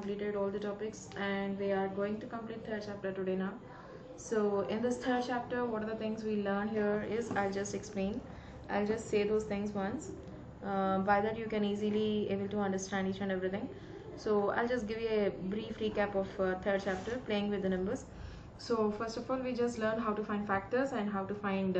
completed all the topics and we are going to complete third chapter today now. So in this third chapter, what are the things we learn here is I'll just explain. I'll just say those things once. By that you can easily able to understand each and everything. So I'll just give you a brief recap of third chapter, playing with the numbers. So first of all, we just learn how to find factors and how to find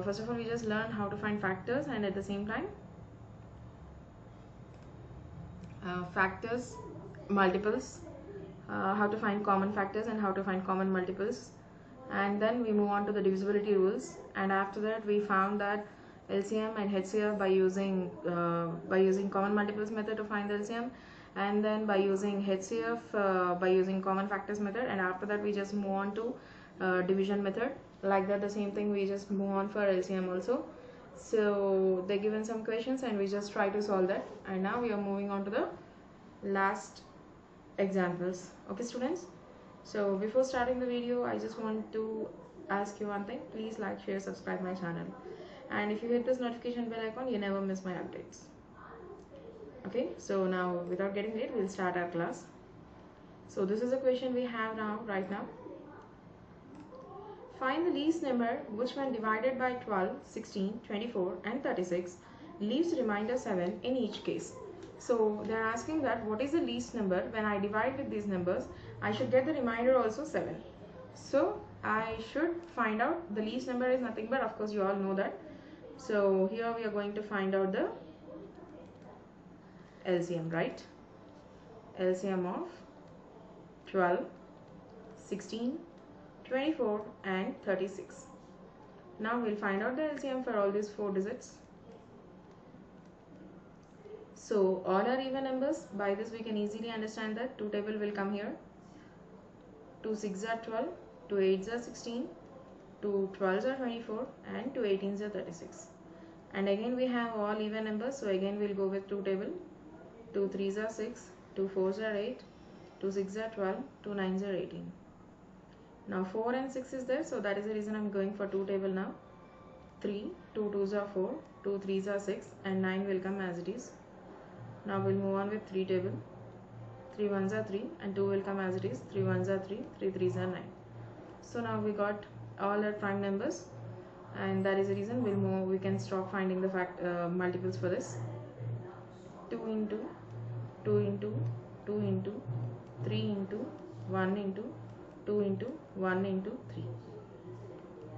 first of all we just learn how to find factors, and at the same time factors, multiples, how to find common factors and how to find common multiples, and then we move on to the divisibility rules, and after that we found that LCM and HCF by using common multiples method to find the LCM, and then by using HCF by using common factors method, and after that we just move on to division method. Like that, the same thing we just move on for LCM also. So they given some questions and we just try to solve that, and now we are moving on to the last examples. Okay students, so before starting the video I just want to ask you one thing. Please like, share, subscribe my channel, and if you hit this notification bell icon, you never miss my updates. Okay, so now without getting late, we'll start our class. So this is a question we have now, right now. Find the least number which when divided by 12, 16, 24 and 36 leaves remainder 7 in each case. So they are asking that what is the least number when I divide with these numbers, I should get the remainder also 7. So I should find out the least number is nothing but, of course you all know that. So here we are going to find out the LCM, right? LCM of 12, 16, 24 and 36. Now we'll find out the LCM for all these 4 digits. So all are even numbers. By this we can easily understand that 2 table will come here. 2 6s are 12, 2 8s are 16, 2 12s are 24 and 2 18s are 36. And again we have all even numbers, so again we'll go with 2 table. 2 3s are 6, 2 4s are 8, 2 6s are 12, 2 9s are 18. Now 4 and 6 is there, so that is the reason I'm going for 2 table now. 3, 2 2s are 4, 2 3s are 6 and 9 will come as it is. Now we'll move on with 3 table. 3 1s are 3 and 2 will come as it is. 3 1s are 3, 3 3s are 9. So now we got all our prime numbers, and that is the reason we can stop finding the multiples for this. 2 into 2 into 2 into 3 into 1 into 2 into 1 into 3.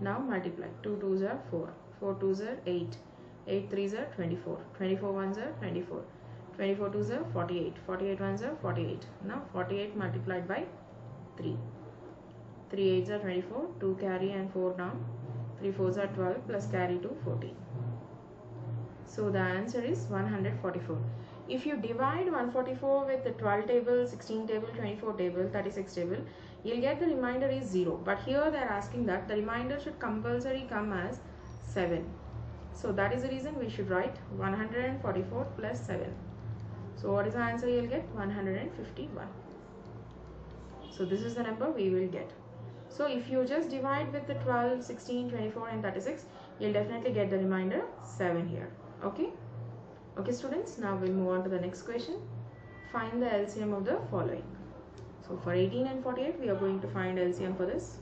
Now multiply. 2 2s are 4, 4 2s are 8, 8 3s are 24, 24 1s are 24, 24 2s are 48, 48 1s are 48. Now 48 multiplied by 3. 3 8s are 24, 2 carry and 4 down, 3 4s are 12 plus carry to 14. So the answer is 144. If you divide 144 with the 12 table, 16 table, 24 table, 36 table, you'll get the remainder is 0. But here they are asking that the remainder should compulsory come as 7. So that is the reason we should write 144 plus 7. So what is the answer you'll get? 151. So this is the number we will get. So if you just divide with the 12, 16, 24 and 36, you'll definitely get the remainder 7 here. Okay? Okay students, now we'll move on to the next question. Find the LCM of the following. So for 18 and 48, we are going to find LCM for this.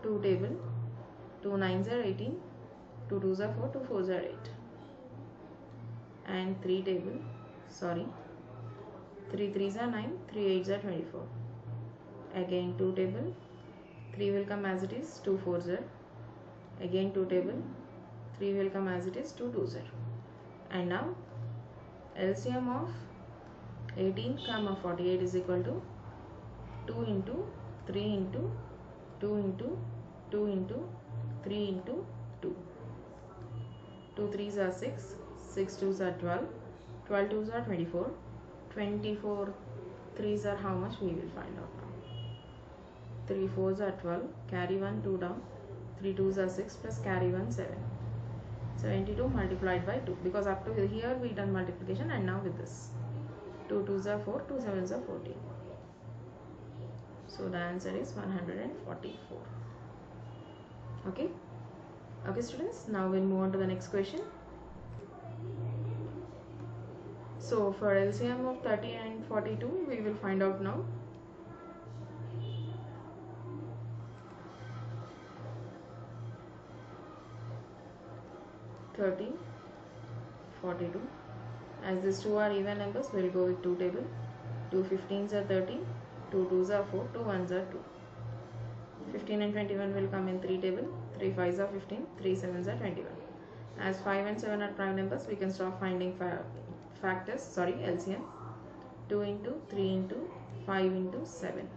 Two table, 2 9s are 18, 2 2s are 4, 2 4s are 8. And 3 table, 3 3s are 9, 3 8s are 24. Again 2 table, 3 will come as it is, 2 4s are. Again 2 table, 3 will come as it is, 2 2s are. And now LCM of 18 comma 48 is equal to 2 into 3 into 2 into 2 into 3 into 2. 2 3s are 6, 6 2s are 12, 12 2s are 24, 24 3s are how much we will find out now. 3 4s are 12, carry 1 2 down, 3 2s are 6 plus carry 1 7. 72 multiplied by 2, because up to here we done multiplication, and now with this 2 2s are 4, 2 7s are 14. So the answer is 144. Okay. Okay students, now we'll move on to the next question. So for LCM of 30 and 42 we will find out now. 30, 42. As these two are even numbers, we'll go with 2 table. 2 15s are 30, 2 2s are 4, 2 1s are 2. 15 and 21 will come in 3 table. 3 5s are 15, 3 7s are 21. As 5 and 7 are prime numbers, we can start finding LCM. 2 into 3 into 5 into 7.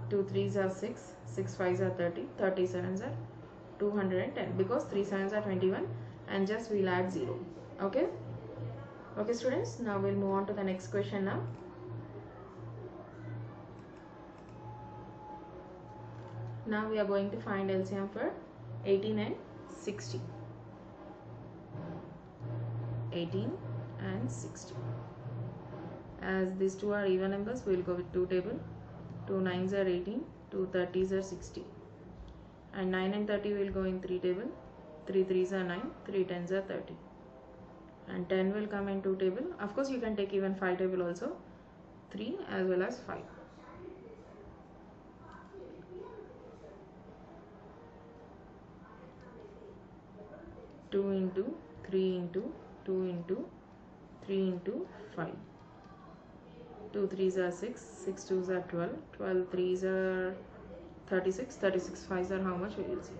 2 3s are 6, 6 5s are 30, 37s are 210, because 3 7s are 21 and just we'll add 0. Okay students, now we'll move on to the next question. Now we are going to find LCM for 18 and 60. 18 and 60. As these two are even numbers, we will go with 2 table. 2 9s are 18, 2 30s are 60. And 9 and 30 will go in 3 table. 3 3s are 9, 3 10s are 30. And 10 will come in 2 table. Of course, you can take even 5 table also. 3 as well as 5. Two into 3 into 2 into 3 into 5. 2 3s are 6, 6 2s are 12, 12 3s are 36, 36 5s are how much we will see.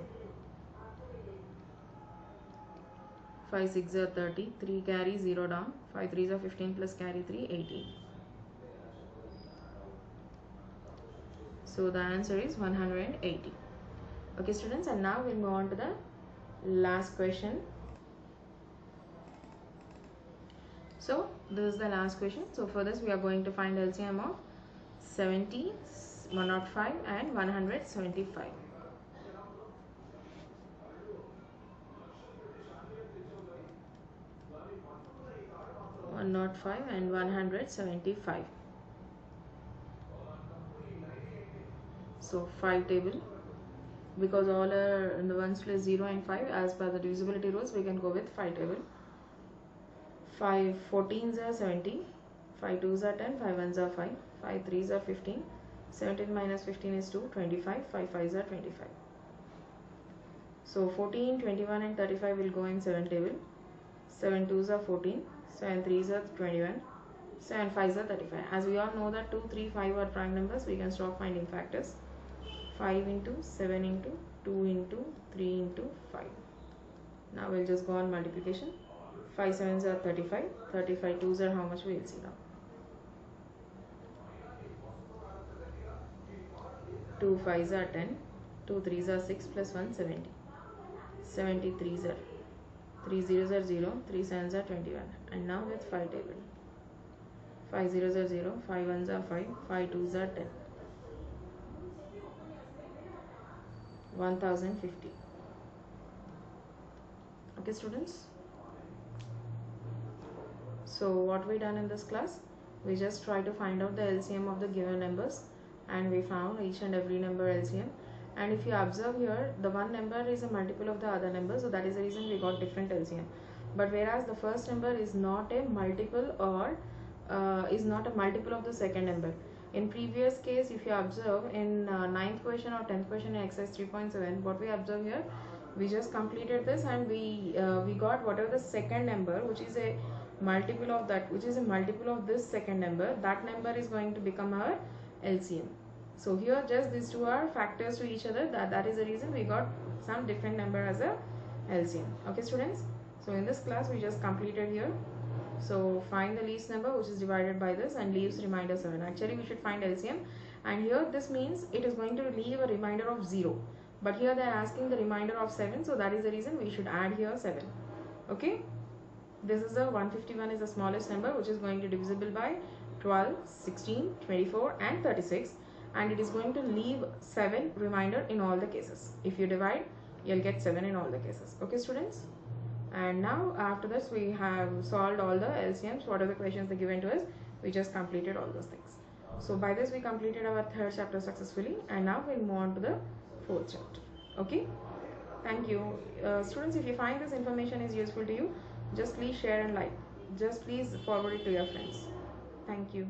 5 6 are 30, 3 carry 0 down, 5 3s are 15 plus carry 3 18. So the answer is 180. Okay students, and now we'll move on to the last question. So this is the last question. So for this we are going to find LCM of 70, 105 and 175. 105 and 175. So 5 table, because all are in the ones place 0 and 5, as per the divisibility rules we can go with 5 table. 5 14s are 70, 5 2s are 10, 5 1s are 5, 5 3s are 15, 17 minus 15 is 2, 25, 5 5s are 25. So 14, 21 and 35 will go in 7 table. 7 2s are 14, 7 3s are 21, 7 5s are 35. As we all know that 2, 3, 5 are prime numbers, we can start finding factors. 5 into 7 into 2 into 3 into 5. Now we'll just go on multiplication. 5 7s are 35, 35 2s are how much we will see now. 2 5s are 10, 2 3s are 6 plus 1 70. 73s are 3 zeros are 0, 3 7s are 21. And now with 5 table. 5 zeros are 0, 5 1s are 5, 5 2s are 10. 1050. Okay students, so what we done in this class, we just try to find out the LCM of the given numbers, and we found each and every number LCM. And if you observe here, the one number is a multiple of the other number, so that is the reason we got different LCM. But whereas the first number is not a multiple, or is not a multiple of the second number. In previous case, if you observe in 9th question or 10th question in exercise 3.7, what we observe here, we just completed this and we got whatever the second number, which is a multiple of that, which is a multiple of this second number, that number is going to become our LCM. So here just these two are factors to each other, that is the reason we got some different number as a LCM. Okay students, so in this class we just completed here. So find the least number which is divided by this and leaves remainder 7. Actually we should find LCM, and here this means it is going to leave a remainder of 0, but here they are asking the remainder of 7, so that is the reason we should add here 7. Okay, this is the 151 is the smallest number, which is going to divisible by 12, 16, 24 and 36, and it is going to leave 7 remainder in all the cases. If you divide, you'll get 7 in all the cases. Okay students, and now after this we have solved all the LCMs, what are the questions they given to us, we just completed all those things. So by this we completed our third chapter successfully, and now we'll move on to the fourth chapter. Okay, Thank you. Students, if you find this information is useful to you, just please share and like. Just please forward it to your friends. Thank you.